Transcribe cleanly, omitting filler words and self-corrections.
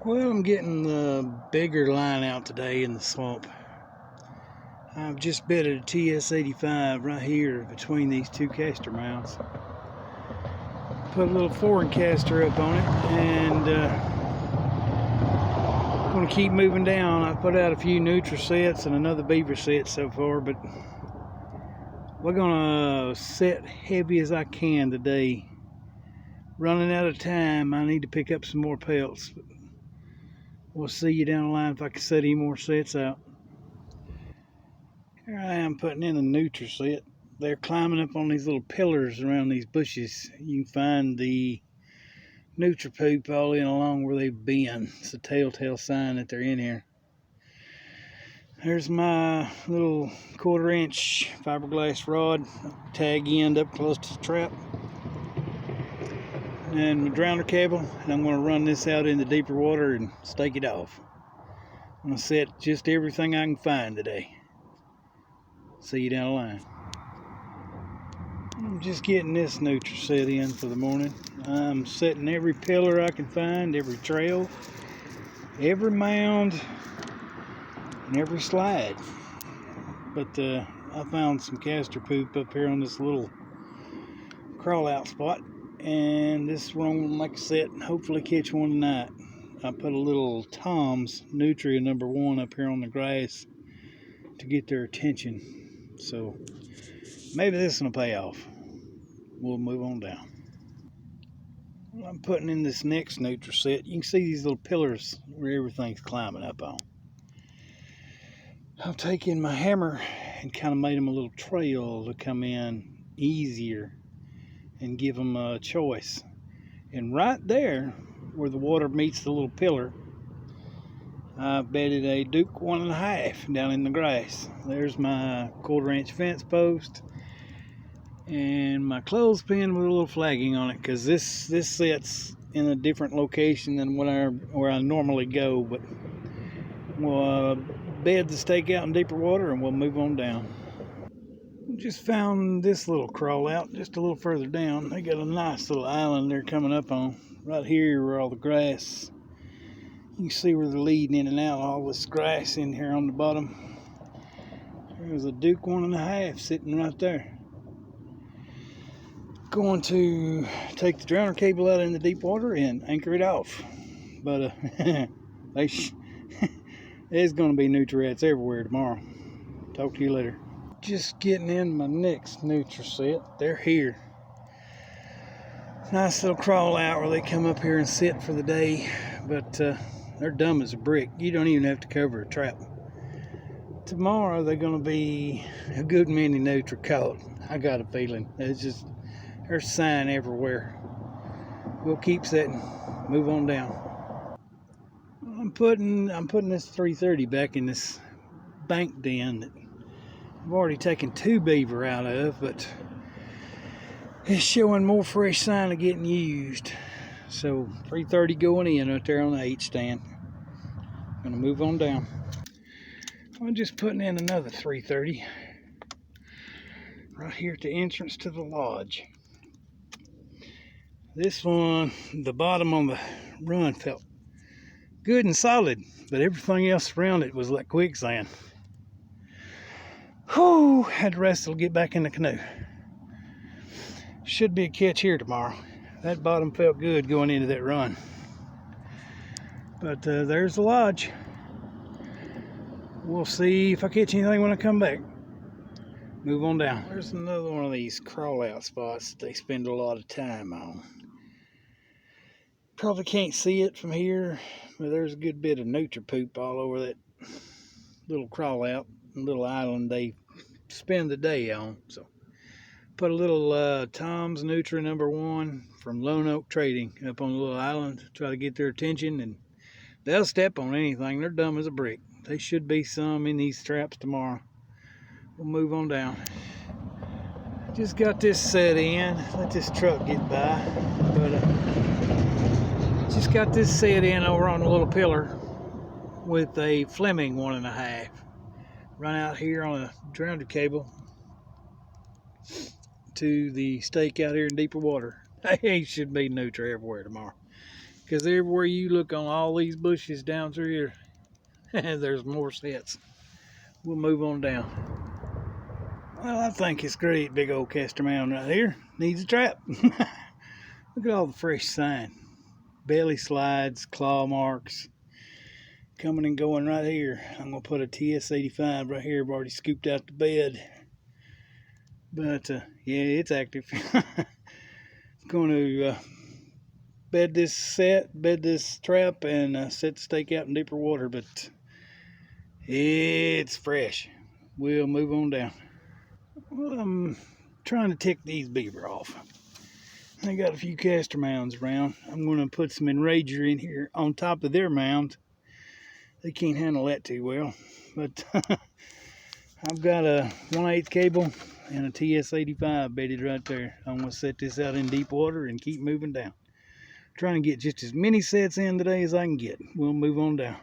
Well, I'm getting the bigger line out today in the swamp. I've just bit at a TS-85 right here between these two caster mounts. Put a little foreign caster up on it and going to keep moving down. I put out a few nutria sets and another beaver set so far, but we're going to set heavy as I can today. Running out of time, I need to pick up some more pelts. We'll see you down the line if I can set any more sets out. Here I am putting in a nutria set. They're climbing up on these little pillars around these bushes. You can find the nutria poop all in along where they've been. It's a telltale sign that they're in here. There's my little 1/4 inch fiberglass rod, tag end up close to the trap. And my drowner cable, and I'm going to run this out into deeper water and stake it off. I'm going to set just everything I can find today. See you down the line. I'm just getting this nutria set in for the morning. I'm setting every pillar I can find, every trail, every mound, and every slide. But I found some castor poop up here on this little crawl out spot. And this is where I'm going to make a set and hopefully catch one tonight. I put a little Tom's Nutria #1 up here on the grass to get their attention. So maybe this will pay off. We'll move on down. I'm putting in this next nutria set. You can see these little pillars where everything's climbing up on. I've taken my hammer and kind of made them a little trail to come in easier and give them a choice. And right there where the water meets the little pillar, I bedded a Duke 1.5 down in the grass. There's my 1/4 inch fence post and my clothespin with a little flagging on it, because this sets in a different location than where I normally go. But we'll bed the stake out in deeper water and we'll move on down. Just found this little crawl out just a little further down. They got a nice little island they're coming up on. Right here where all the grass, you can see where they're leading in and out, all this grass in here on the bottom. There's a Duke 1.5 sitting right there. Going to take the drowner cable out in the deep water and anchor it off. But there's going to be nutrients everywhere tomorrow. Talk to you later. Just getting in my next nutria set. They're here. Nice little crawl out where they come up here and sit for the day, but they're dumb as a brick. You don't even have to cover a trap. Tomorrow they're going to be a good many nutria caught. I got a feeling. It's just, there's sign everywhere. We'll keep setting. Move on down. I'm putting this 330 back in this bank den that I've already taken 2 beaver out of, but it's showing more fresh sign of getting used. So 330 going in right there on the 8 stand. Gonna move on down. I'm just putting in another 330 right here at the entrance to the lodge. This one, the bottom on the run felt good and solid, but everything else around it was like quicksand. Whew, had to wrestle to get back in the canoe. Should be a catch here tomorrow. That bottom felt good going into that run. But there's the lodge. We'll see if I catch anything when I come back. Move on down. There's another one of these crawl out spots that they spend a lot of time on. Probably can't see it from here, but there's a good bit of nutria poop all over that little crawl out, little island they spend the day on. So put a little Tom's Nutria #1 from Lone Oak Trading up on the little island to try to get their attention, and they'll step on anything. They're dumb as a brick. They should be some in these traps tomorrow. We'll move on down. Just got this set in. Let this truck get by. But just got this set in over on the little pillar with a Fleming 1.5. Run out here on a drowner cable to the stake out here in deeper water. Hey, should be nutria everywhere tomorrow. Because everywhere you look on all these bushes down through here, there's more sets. We'll move on down. Well, I think it's great. Big old castor mound right here. Needs a trap. Look at all the fresh sign. Belly slides, claw marks. Coming and going right here. I'm going to put a TS85 right here. I've already scooped out the bed. But, yeah, it's active. Going to bed this trap, and set the stake out in deeper water. But it's fresh. We'll move on down. Well, I'm trying to tick these beaver off. I got a few castor mounds around. I'm going to put some enrager in here on top of their mound. They can't handle that too well. But I've got a 1/8 cable and a TS85 bedded right there. I'm going to set this out in deep water and keep moving down. Trying to get just as many sets in today as I can get. We'll move on down.